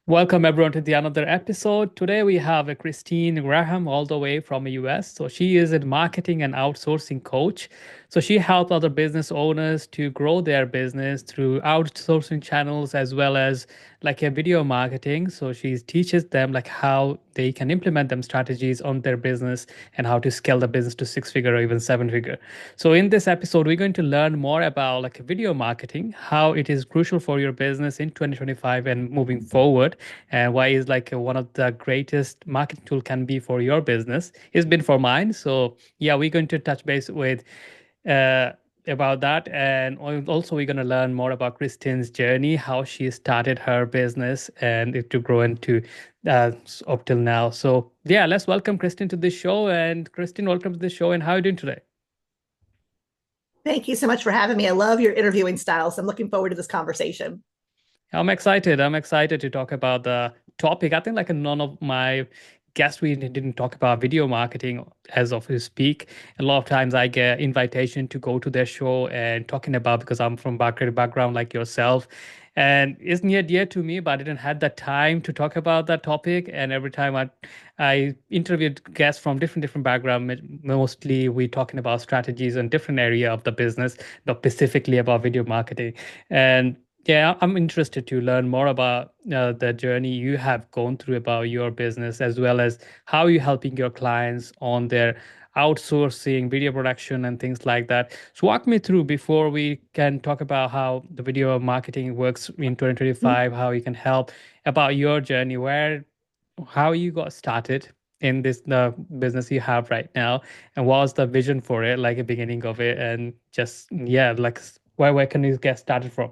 Welcome everyone to the another episode. Today we have a Christine Graham all the way from the US. So she is a marketing and outsourcing coach. So she helps other business owners to grow their business through outsourcing channels as well as like a video marketing. So she teaches them like how they can implement them strategies on their business and how to scale the business to six figure or even seven figure. So in this episode, we're going to learn more about like video marketing, how it is crucial for your business in 2025 and moving forward, and why is like one of the greatest marketing tool can be for your business. It's been for mine. So yeah, we're going to touch base with uh, about that, and also we're going to learn more about Kristen's journey, how she started her business and it to grow into up till now. So yeah, let's welcome Kristen to the show. And Kristen, welcome to the show. And how are you doing today? Thank you so much for having me. I love your interviewing style, so I'm looking forward to this conversation. I'm excited. I'm excited to talk about the topic. I think like none of my guests we didn't talk about video marketing as of we speak. A lot of times I get invitation to go to their show and talking about because I'm from background like yourself. And it's near dear to me, but I didn't have the time to talk about that topic. And every time I interviewed guests from different background, mostly we talking about strategies in different area of the business, not specifically about video marketing. And yeah, I'm interested to learn more about the journey you have gone through about your business, as well as how you're helping your clients on their outsourcing, video production, and things like that. So walk me through before we can talk about how the video marketing works in Mhm. 2025, how you can help about your journey, how you got started in this the business you have right now, and what was the vision for it, like the beginning of it, and just yeah, like where can you get started from?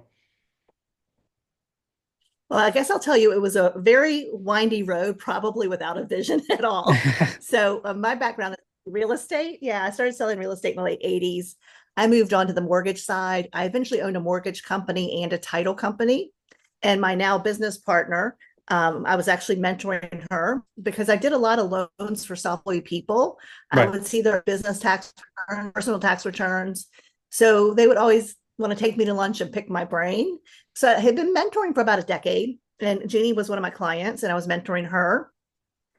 Well, I guess I'll tell you, it was a very windy road, probably without a vision at all. So, my background is real estate. Yeah, I started selling real estate in the late 80s. I moved on to the mortgage side. I eventually owned a mortgage company and a title company. And my now business partner, I was actually mentoring her because I did a lot of loans for self-employed people. I Right. would see their business tax returns, personal tax returns. So they would always want to take me to lunch and pick my brain. So I had been mentoring for about a decade, and Jeannie was one of my clients, and I was mentoring her.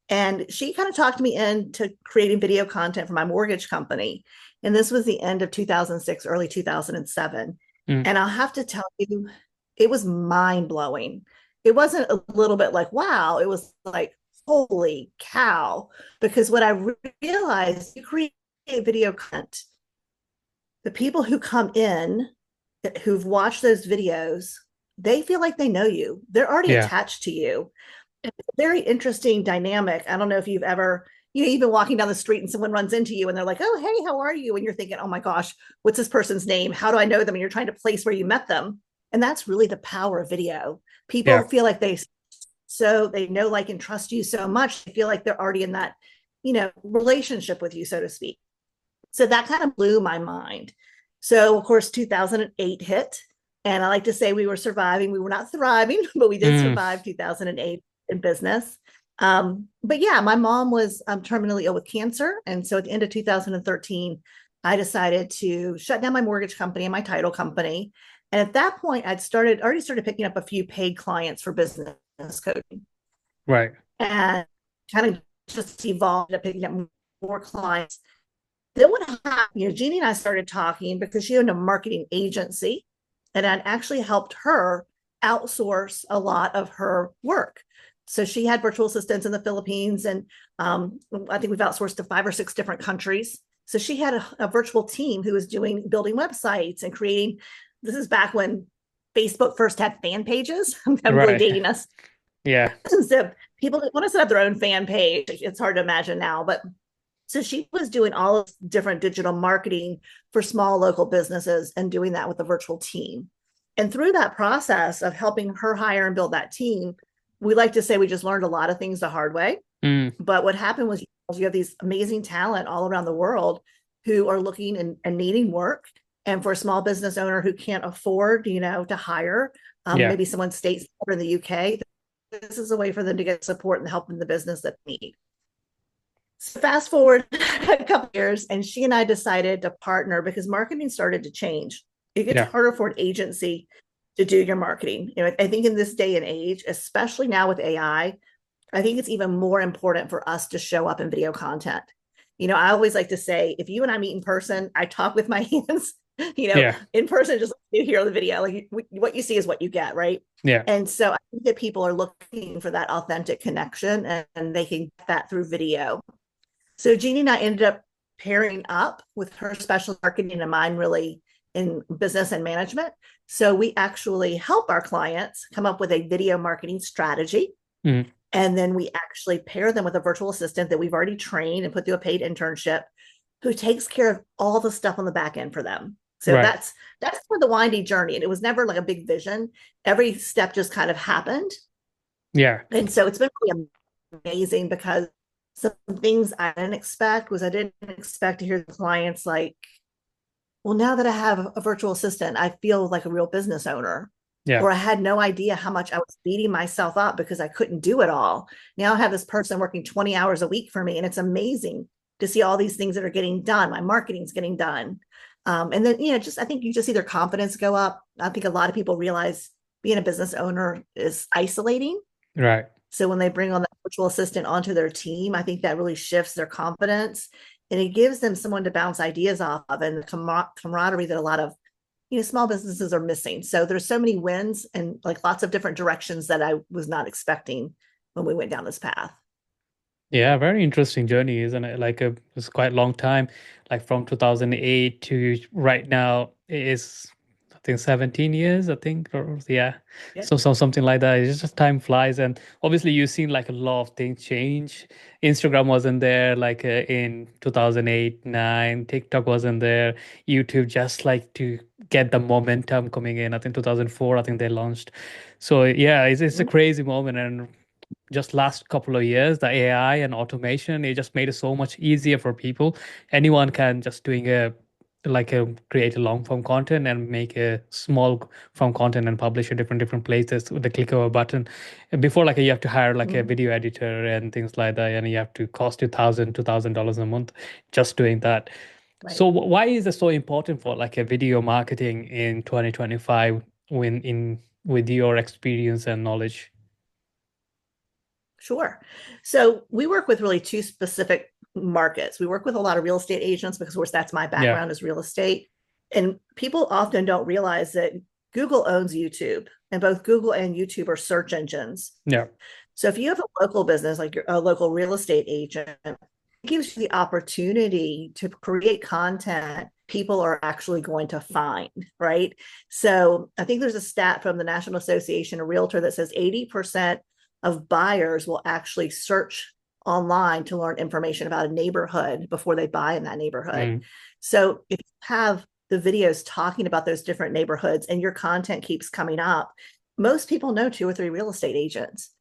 And she kind of talked me into creating video content for my mortgage company. And this was the end of 2006, early 2007. Mm. And I'll have to tell you, it was mind blowing. It wasn't a little bit like, wow, it was like, holy cow. Because what I realized, you create video content, the people who come in who've watched those videos, they feel like they know you. They're already Yeah. attached to you. It's a very interesting dynamic. I don't know if you've ever, you've been walking down the street and someone runs into you and they're like, oh, hey, how are you? And you're thinking, oh my gosh, what's this person's name? How do I know them? And you're trying to place where you met them. And that's really the power of video. Yeah. People feel like they know, like, and trust you so much. They feel like they're already in that, relationship with you, so to speak. So that kind of blew my mind. So, of course, 2008 hit. And I like to say we were surviving. We were not thriving, but we did Mm. survive 2008 in business. But yeah, my mom was terminally ill with cancer. And so at the end of 2013, I decided to shut down my mortgage company and my title company. And at that point, already started picking up a few paid clients for business coaching Right. and kind of just evolved up picking up more clients. Then what happened, Jeannie and I started talking because she owned a marketing agency, and I'd actually helped her outsource a lot of her work. So she had virtual assistants in the Philippines, and I think we've outsourced to 5 or 6 different countries. So she had a virtual team who was building websites and creating. This is back when Facebook first had fan pages. I'm really Right. dating us. Yeah. So people want to set up their own fan page. It's hard to imagine now, but so she was doing all of different digital marketing for small local businesses and doing that with a virtual team. And through that process of helping her hire and build that team, we like to say we just learned a lot of things the hard way. Mm. But what happened was you have these amazing talent all around the world who are looking and needing work. And for a small business owner who can't afford, to hire Yeah. maybe someone states in the UK, this is a way for them to get support and help in the business that they need. So fast forward a couple years, and she and I decided to partner because marketing started to change. It gets Yeah. harder for an agency to do your marketing. I think in this day and age, especially now with I think it's even more important for us to show up in video content. I always like to say, if you and I meet in person, I talk with my hands, Yeah. in person, just like you hear on the video, like what you see is what you get, right? Yeah. And so I think that people are looking for that authentic connection, and they can get that through video. So Jeannie and I ended up pairing up with her special marketing and mine really in business and management. So we actually help our clients come up with a video marketing strategy. Mm. And then we actually pair them with a virtual assistant that we've already trained and put through a paid internship, who takes care of all the stuff on the back end for them. So Right. that's for the windy journey. And it was never like a big vision. Every step just kind of happened. Yeah. And so it's been really amazing, because some things I didn't expect was I didn't expect to hear the clients like, well, now that I have a virtual assistant, I feel like a real business owner. Yeah. Or I had no idea how much I was beating myself up because I couldn't do it all. Now I have this person working 20 hours a week for me, and it's amazing to see all these things that are getting done. My marketing's getting done. And then, just I think you just see their confidence go up. I think a lot of people realize being a business owner is isolating. Right. So when they bring on that virtual assistant onto their team, I think that really shifts their confidence, and it gives them someone to bounce ideas off of, and the camaraderie that a lot of small businesses are missing. So there's so many wins and like lots of different directions that I was not expecting when we went down this path. Yeah, very interesting journey, isn't it? It's quite a long time, like from 2008 to right now is, I think 17 years, I think, or yeah. Yeah. So something like that. It's just time flies, and obviously you've seen like a lot of things change. Instagram wasn't there in 2008, 9. TikTok wasn't there. YouTube just like to get the momentum coming in. I think 2004, I think they launched. So yeah, it's a crazy moment, and just last couple of years, the AI and automation, it just made it so much easier for people. Anyone can just doing create a long form content and make a small form content and publish it different places with the click of a button. And before, like, you have to hire like a Mm-hmm. video editor and things like that, and you have to cost you $2,000 a month just doing that. Right. So why is it so important for like a video marketing in 2025 when in with your experience and knowledge? Sure. So we work with really two specific markets. We work with a lot of real estate agents because, of course, that's my Yeah. background is real estate. And people often don't realize that Google owns YouTube, and both Google and YouTube are search engines. Yeah. So if you have a local business, like a local real estate agent, it gives you the opportunity to create content people are actually going to find, right? So I think there's a stat from the National Association of Realtor that says 80% of buyers will actually search online to learn information about a neighborhood before they buy in that neighborhood. Mm. So if you have the videos talking about those different neighborhoods and your content keeps coming up, most people know 2 or 3 real estate agents.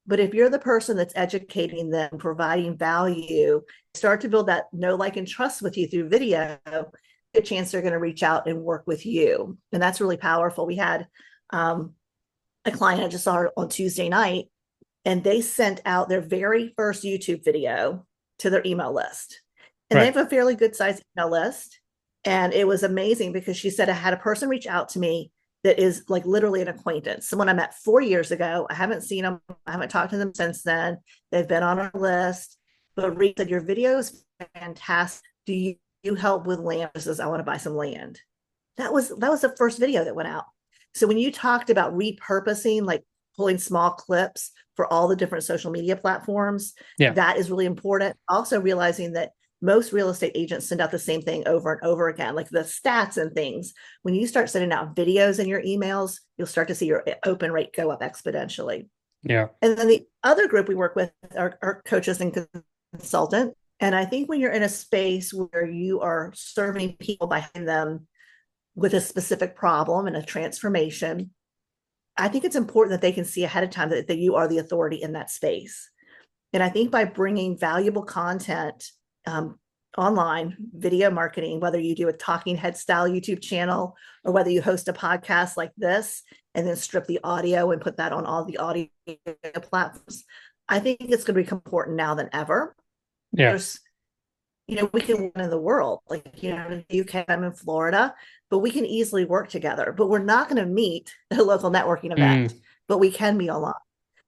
But if you're the person that's educating them, providing value, start to build that know, like, and trust with you through video, a chance they're going to reach out and work with you. And that's really powerful. We had a client I just saw on Tuesday night, and they sent out their very first YouTube video to their email list. And they Right. have a fairly good sized email list. And it was amazing because she said, I had a person reach out to me that is like literally an acquaintance, someone I met 4 years ago. I haven't seen them. I haven't talked to them since then. They've been on our list. But Reed said, your video is fantastic. Do you help with land? Says, I want to buy some land. That was the first video that went out. So when you talked about repurposing, like pulling small clips for all the different social media platforms, Yeah. that is really important. Also realizing that most real estate agents send out the same thing over and over again, like the stats and things. When you start sending out videos in your emails, you'll start to see your open rate go up exponentially. Yeah. And then the other group we work with are coaches and consultants. And I think when you're in a space where you are serving people by them with a specific problem and a transformation, I think it's important that they can see ahead of time that you are the authority in that space. And I think by bringing valuable content online, video marketing, whether you do a talking head style YouTube channel or whether you host a podcast like this and then strip the audio and put that on all the audio platforms, I think it's going to become important now than ever. Yeah. There's we can win in the world. Like, in the UK, I'm in Florida, but we can easily work together. But we're not going to meet at a local networking event, Mm, but we can meet online.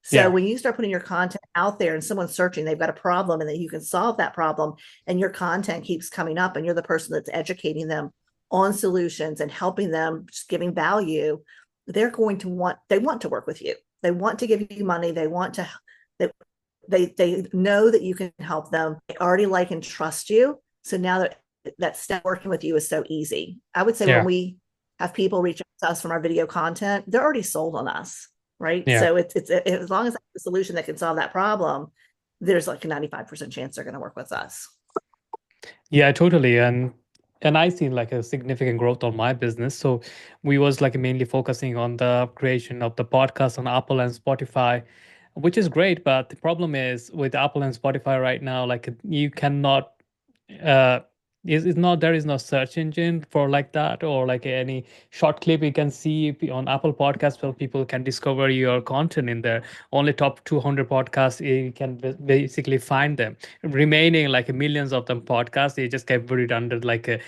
So yeah. when you start putting your content out there and someone's searching, they've got a problem and that you can solve that problem, and your content keeps coming up and you're the person that's educating them on solutions and helping them, just giving value, they want to work with you. They want to give you money. They, they know that you can help them. They already like and trust you. So now that step working with you is so easy. I would say when Yeah. we have people reach out to us from our video content, they're already sold on us, right? Yeah. So it's as long as that's a solution that can solve that problem, there's like a 95% chance they're going to work with us. Yeah, totally. And I seen like a significant growth on my business. So we was like mainly focusing on the creation of the podcast on Apple and Spotify, which is great. But the problem is with Apple and Spotify right now, like you cannot uh is not there is no search engine for like that, or like any short clip you can see on Apple Podcasts where people can discover your content in there. Only top 200 podcasts you can basically find them. Remaining like millions of them podcasts, they just get buried under like a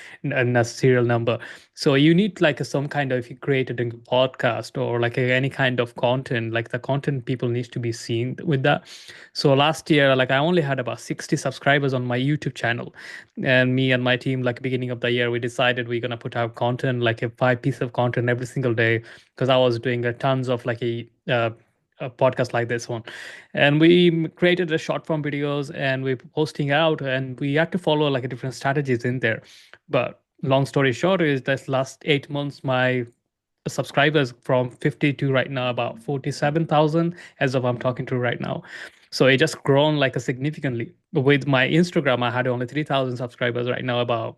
serial number. So you need like some kind of, if you created a podcast or like any kind of content, like the content people needs to be seen with that. So last year, like I only had about 60 subscribers on my YouTube channel, and me and my team, like beginning of the year, we decided we're gonna put out content, like a 5 piece of content every single day, because I was doing a tons of like a podcast like this one, and we created a short form videos and we're posting out, and we had to follow like a different strategies in there. But long story short is that last 8 months, my subscribers from 50 to right now about 47,000 as of I'm talking to right now. So it just grown like a significantly. With my Instagram, I had only 3,000 subscribers right now, about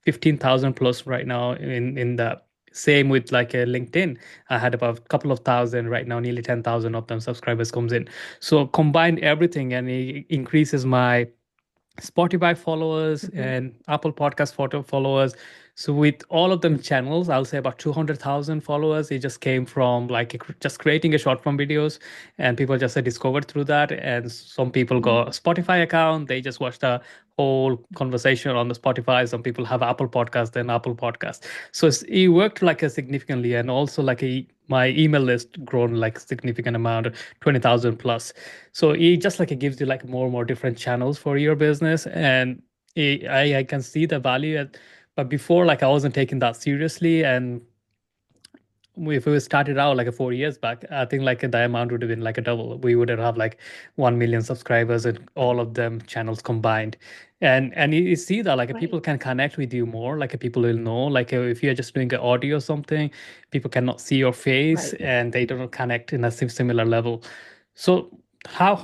15,000 plus right now in the same with like a LinkedIn. I had about a couple of thousand right now, nearly 10,000 of them subscribers comes in. So combine everything and it increases my Spotify followers Mhm. and Apple Podcast photo followers. So with all of them channels, I'll say about 200,000 followers. It just came from like just creating a short form videos, and people just discovered through that. And some people got a Spotify account. They just watch the whole conversation on the Spotify. Some people have Apple Podcast, then Apple Podcast. So it worked like a significantly, and also like my email list grown like significant amount, 20,000 plus. So it just like it gives you like more and more different channels for your business, and I can see the value. But before, like I wasn't taking that seriously, and if we started out like 4 years back, I think like the amount would have been like a double. We would have like 1 million subscribers and all of them channels combined. And you see that like Right. people can connect with you more, like people will know, like if you're just doing an audio or something, people cannot see your face Right. and they don't connect in a similar level. So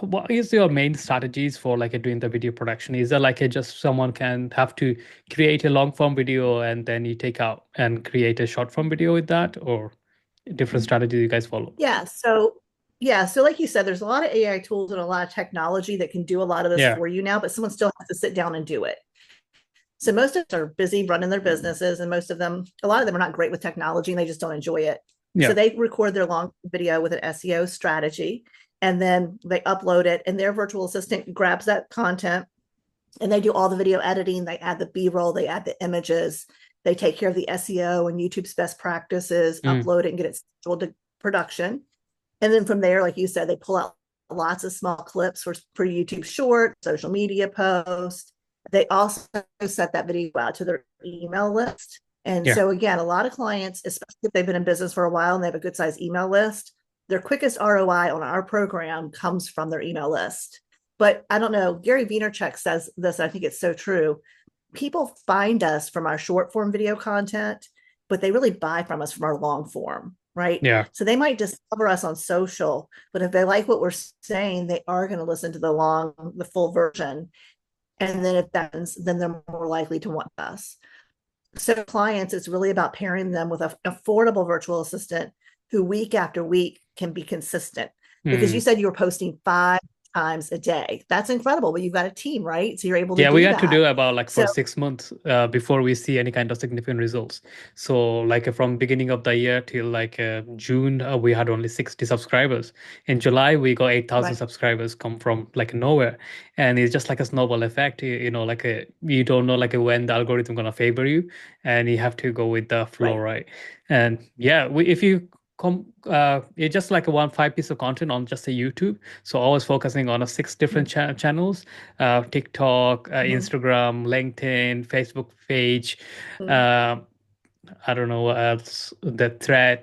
what is your main strategies for like doing the video production? Is there like a just someone can have to create a long form video and then you take out and create a short form video with that, or different strategies you guys follow? Yeah. So like you said, there's a lot of AI tools and a lot of technology that can do a lot of this Yeah. for you now, but someone still has to sit down and do it. So most of us are busy running their businesses, and a lot of them are not great with technology and they just don't enjoy it. So Yeah. they record their long video with an SEO strategy, and then they upload it, and their virtual assistant grabs that content and they do all the video editing. They add the B-roll, they add the images, they take care of the SEO and YouTube's best practices, Mm. upload it and get it scheduled to production. And then from there, like you said, they pull out lots of small clips for YouTube short, social media posts. They also set that video out to their email list. And Yeah. so again, a lot of clients, especially if they've been in business for a while and they have a good size email list, their quickest ROI on our program comes from their email list. But I don't know, Gary Vaynerchuk says this, I think it's so true. People find us from our short form video content, but they really buy from us from our long form, right? Yeah. So they might discover us on social, but if they like what we're saying, they are going to listen to the full version. And then if that's, then they're more likely to want us. So clients, it's really about pairing them with an affordable virtual assistant who week after week can be consistent. Because you Mm. said you were posting 5 times a day. That's incredible, but you've got a team, right? So you're able to Yeah, we do had to that. do about like for So 6 months before we see any kind of significant results. So like from beginning of the year till like June, we had only 60 subscribers. In July, we got 8,000 right, subscribers come from like nowhere. And it's just like a snowball effect. You know, like you don't know like when the algorithm gonna favor you, and you have to go with the flow, right. right? And yeah, if you come, it's just like a one five piece of content on just a YouTube. So always focusing on a six different channels, TikTok, Mm-hmm. Instagram, LinkedIn, Facebook page. Uh, I don't know what else. The thread.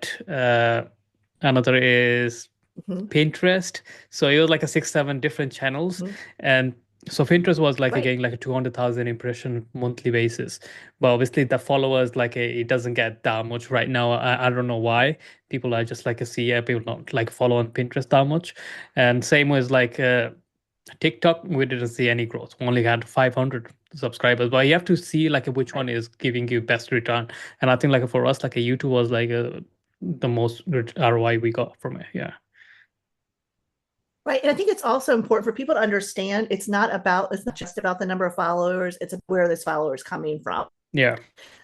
Another is Mm-hmm. Pinterest. So it was like a six, seven different channels. Mm-hmm. And so Pinterest was like Right. getting like a 200,000 impression monthly basis. But obviously the followers, like it doesn't get that much right now. I don't know why. People are just like a see, yeah, people not like follow on Pinterest that much. And same was like TikTok, we didn't see any growth. We only had 500 subscribers, but you have to see like which Right. one is giving you best return. And I think like for us, like a YouTube was like the most ROI we got from it. Yeah. Right. And I think it's also important for people to understand it's not just about the number of followers, it's where this follower is coming from. Yeah.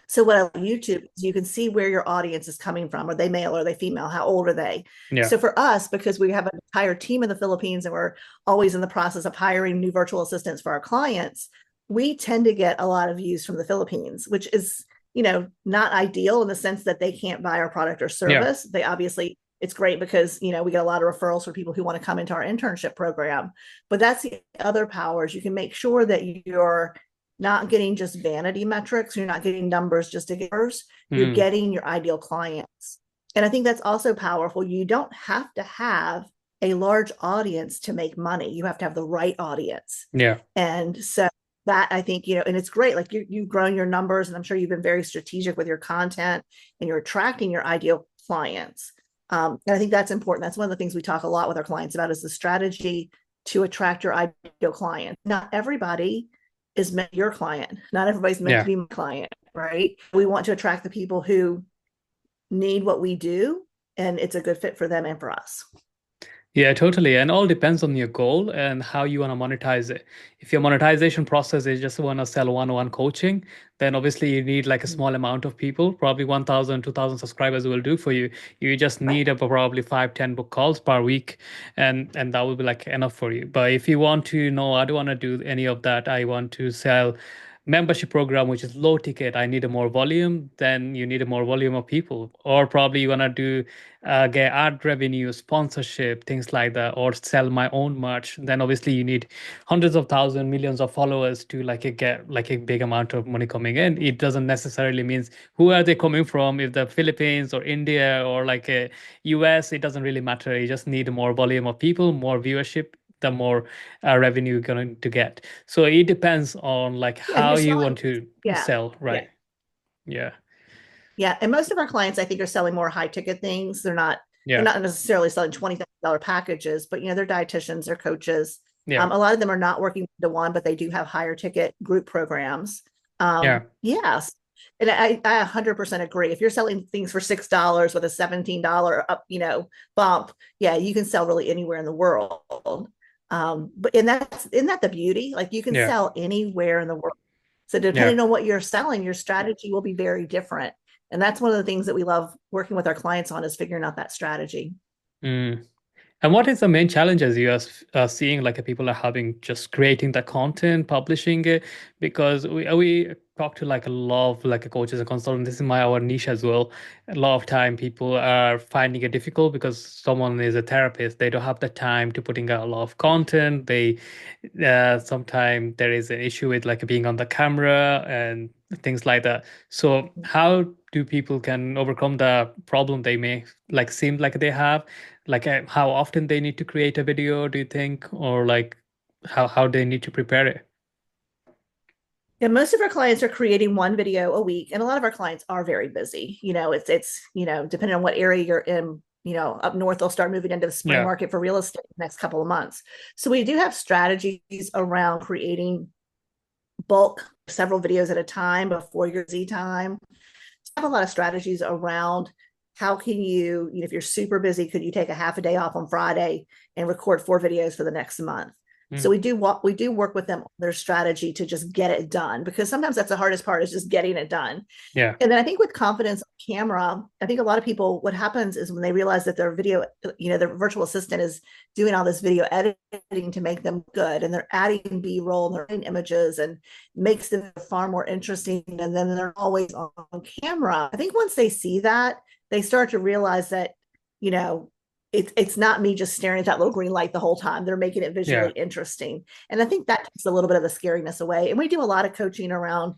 So what I like YouTube is you can see where your audience is coming from. Are they male? Are they female? How old are they? Yeah. So for us, because we have an entire team in the Philippines and we're always in the process of hiring new virtual assistants for our clients, we tend to get a lot of views from the Philippines, which is, not ideal in the sense that they can't buy our product or Yeah. service. They obviously, it's great because, we get a lot of referrals for people who want to come into our internship program. But that's the other powers. You can make sure that you're not getting just vanity metrics. You're not getting numbers just to get numbers. You're Mm. getting your ideal clients. And I think that's also powerful. You don't have to have a large audience to make money. You have to have the right audience. Yeah. And so that I think, and it's great. Like you've grown your numbers, and I'm sure you've been very strategic with your content and you're attracting your ideal clients. And I think that's important. That's one of the things we talk a lot with our clients about is the strategy to attract your ideal client. Not everybody is meant to be your client. Not everybody's meant to Yeah. be my client, right? We want to attract the people who need what we do, and it's a good fit for them and for us. Yeah, totally. And all depends on your goal and how you want to monetize it. If your monetization process is just want to sell one-on-one coaching, then obviously you need like a small amount of people, probably 1,000, 2,000 subscribers will do for you. You just Right. need about probably 5, 10 book calls per week, and that will be like enough for you. But if you want to know, I don't want to do any of that. I want to sell membership program which is low ticket, I need a more volume, then you need a more volume of people. Or probably you want to do get ad revenue, sponsorship, things like that, or sell my own merch, then obviously you need hundreds of thousands, millions of followers to like get like a big amount of money coming in. It doesn't necessarily means who are they coming from, if the Philippines or India or like a US, it doesn't really matter. You just need more volume of people, more viewership, the more revenue you're going to get. So it depends on like Yeah, and how you're you selling. want to Yeah, sell, yeah, right? Yeah. yeah. And most of our clients, I think, are selling more high ticket things. They're Yeah. not necessarily selling $20,000 packages, but they're dietitians, they're coaches. Yeah. A lot of them are not working to one, but they do have higher ticket group programs. Yeah. Yes. And I 100% agree. If you're selling things for $6 with a $17 up, bump, yeah, you can sell really anywhere in the world. But isn't that the beauty? Like you can Yeah. sell anywhere in the world. So Yeah. depending on what you're selling, your strategy will be very different. And that's one of the things that we love working with our clients on is figuring out that strategy. Mm. And what is the main challenges you are seeing, like people are having just creating the content, publishing it? Because we talk to like a lot of like coaches and consultants. This is my our niche as well. A lot of time people are finding it difficult because someone is a therapist. They don't have the time to putting out a lot of content. They sometimes there is an issue with like being on the camera and things like that. So how do people can overcome the problem they may like seem like they have? Like how often they need to create a video, do you think? Or like how they need to prepare it? Yeah, most of our clients are creating one video a week, and a lot of our clients are very busy. Depending on what area you're in. Up north, they'll start moving into the spring Yeah. market for real estate the next couple of months. So we do have strategies around creating bulk, several videos at a time before your Z time. So I have a lot of strategies around how can you, if you're super busy, could you take a half a day off on Friday and record 4 videos for the next month? So Mm. we do work with them on their strategy to just get it done, because sometimes that's the hardest part, is just getting it done. Yeah. And then I think with confidence on camera, I think a lot of people, what happens is when they realize that their video, their virtual assistant is doing all this video editing to make them good, and they're adding B-roll and they're adding images and makes them far more interesting. And then they're always on camera. I think once they see that, they start to realize that, you know, it's not me just staring at that little green light the whole time. They're making it visually interesting. And I think that takes a little bit of the scariness away. And we do a lot of coaching around,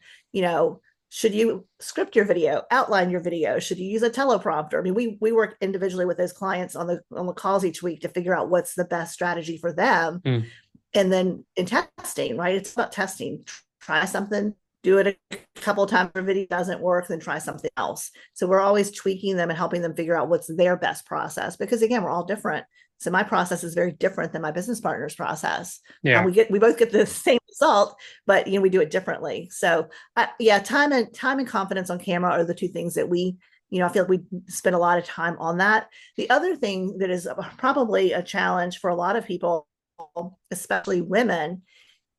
should you script your video, outline your video? Should you use a teleprompter? I mean, we work individually with those clients on the calls each week to figure out what's the best strategy for them. Mm. And then in testing, right? It's about testing. Try something, do it a couple of times. If video doesn't work, then try something else. So we're always tweaking them and helping them figure out what's their best process, because again, we're all different. So my process is very different than my business partner's process. Yeah. We both get the same result, but we do it differently. So time and confidence on camera are the two things that we, I feel like we spend a lot of time on that. The other thing that is probably a challenge for a lot of people, especially women,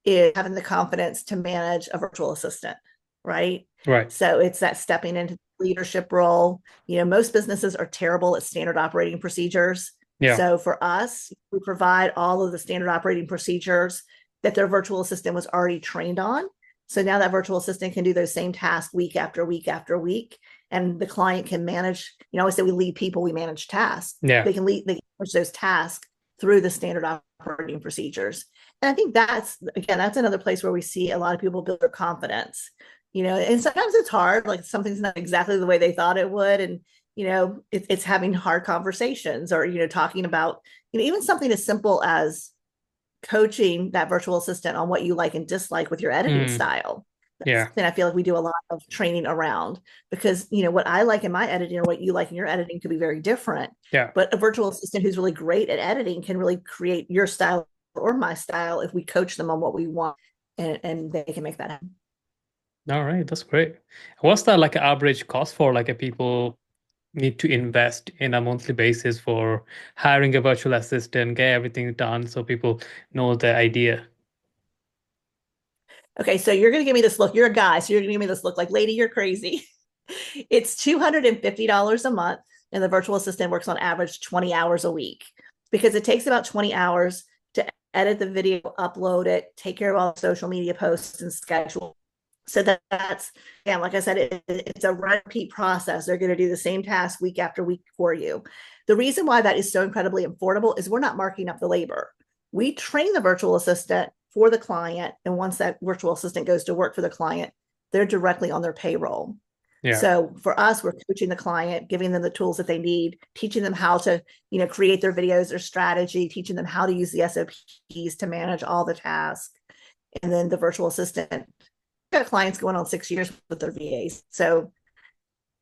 is having the confidence to manage a virtual assistant, right? Right. So it's that stepping into the leadership role. Most businesses are terrible at standard operating procedures. Yeah. So for us, we provide all of the standard operating procedures that their virtual assistant was already trained on. So now that virtual assistant can do those same tasks week after week after week, and the client can manage. I always say we lead people, we manage tasks. Yeah. They can manage those tasks through the standard operating procedures. And I think that's another place where we see a lot of people build their confidence. And sometimes it's hard, like something's not exactly the way they thought it would, and it's having hard conversations, or talking about even something as simple as coaching that virtual assistant on what you like and dislike with your editing style. Yeah. Then I feel like we do a lot of training around, because what I like in my editing or what you like in your editing could be very different. Yeah. But a virtual assistant who's really great at editing can really create your style or my style if we coach them on what we want, and they can make that happen. All right, that's great. What's the average cost for a people need to invest in a monthly basis for hiring a virtual assistant, get everything done so people know the idea? Okay, so you're going to give me this look. You're a guy, so you're going to give me this look like, lady, you're crazy. It's $250 a month, and the virtual assistant works on average 20 hours a week, because it takes about 20 hours to edit the video, upload it, take care of all the social media posts and schedule. So that's, like I said, it's a repeat process. They're going to do the same task week after week for you. The reason why that is so incredibly affordable is we're not marking up the labor. We train the virtual assistant for the client, and once that virtual assistant goes to work for the client, they're directly on their payroll. Yeah. So for us, we're coaching the client, giving them the tools that they need, teaching them how to, create their videos, their strategy, teaching them how to use the SOPs to manage all the tasks. And then the virtual assistant, got clients going on 6 years with their VAs. So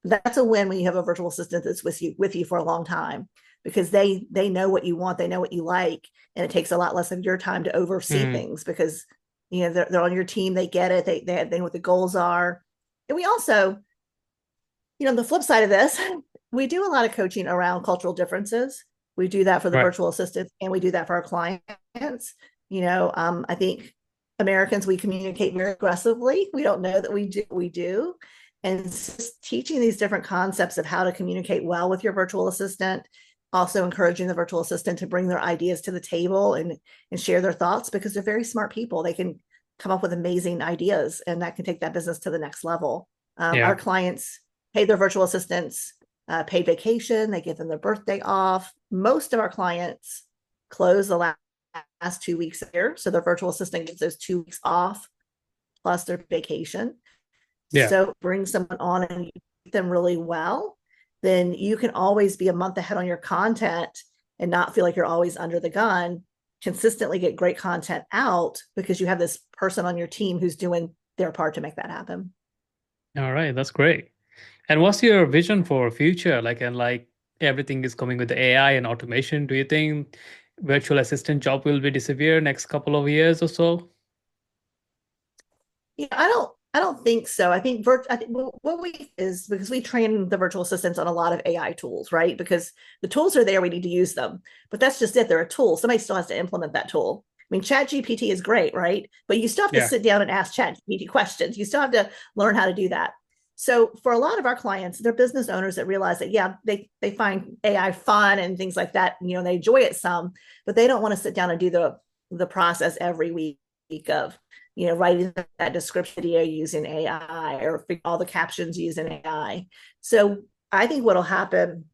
that's a win when you have a virtual assistant that's with you for a long time, because they know what you want, they know what you like, and it takes a lot less of your time to oversee things, because they're on your team, they get it, they know what the goals are. And we also, the flip side of this, we do a lot of coaching around cultural differences. We do that for the virtual assistants, and we do that for our clients. I think Americans, we communicate very aggressively. We don't know that we do. And just teaching these different concepts of how to communicate well with your virtual assistant, also encouraging the virtual assistant to bring their ideas to the table and share their thoughts, because they're very smart people. They can come up with amazing ideas, and that can take that business to the next level. Our clients pay their virtual assistants paid vacation. They give them their birthday off. Most of our clients close the last 2 weeks a year. So the virtual assistant gets those 2 weeks off plus their vacation. Yeah. So bring someone on and you treat them really well, then you can always be a month ahead on your content and not feel like you're always under the gun. Consistently get great content out because you have this person on your team who's doing their part to make that happen. All right, that's great. And what's your vision for future? And everything is coming with the AI and automation. Do you think virtual assistant job will be disappear next couple of years or so? Yeah, I don't I don't think so. I think what we is because we train the virtual assistants on a lot of AI tools, right? Because the tools are there, we need to use them. But that's just it. They're a tool. Somebody still has to implement that tool. I mean, Chat GPT is great, right? But you still have to Yeah. sit down and ask Chat GPT questions. You still have to learn how to do that. So for a lot of our clients, they're business owners that realize that, yeah, they find AI fun and things like that. They enjoy it some, but they don't want to sit down and do the process every week of writing that description video using AI or all the captions using AI. So I think what'll happen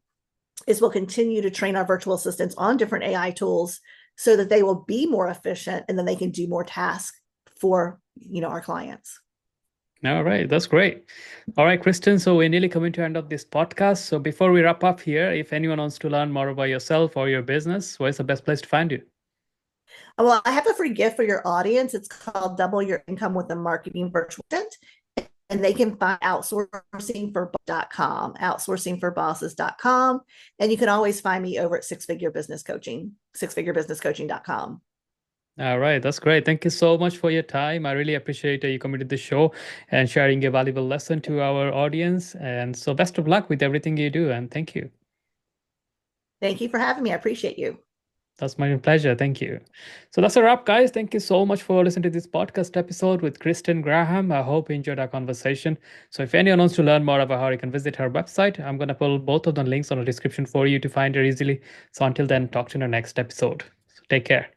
is we'll continue to train our virtual assistants on different AI tools so that they will be more efficient and then they can do more tasks for our clients. All right, that's great. All right, Kristen. So we're nearly coming to the end of this podcast. So before we wrap up here, if anyone wants to learn more about yourself or your business, where's the best place to find you? Well, I have a free gift for your audience. It's called Double Your Income with a Marketing Virtual Assistant. And they can find outsourcingforbosses.com. And you can always find me over at Six Figure Business Coaching, sixfigurebusinesscoaching.com. All right, that's great. Thank you so much for your time. I really appreciate you coming to the show and sharing a valuable lesson to our audience. And so, best of luck with everything you do. And thank you. Thank you for having me. I appreciate you. That's my pleasure. Thank you. So that's a wrap, guys. Thank you so much for listening to this podcast episode with Kirsten Graham. I hope you enjoyed our conversation. So if anyone wants to learn more about how you can visit her website, I'm going to put both of the links on the description for you to find her easily. So until then, talk to you in the next episode. So take care.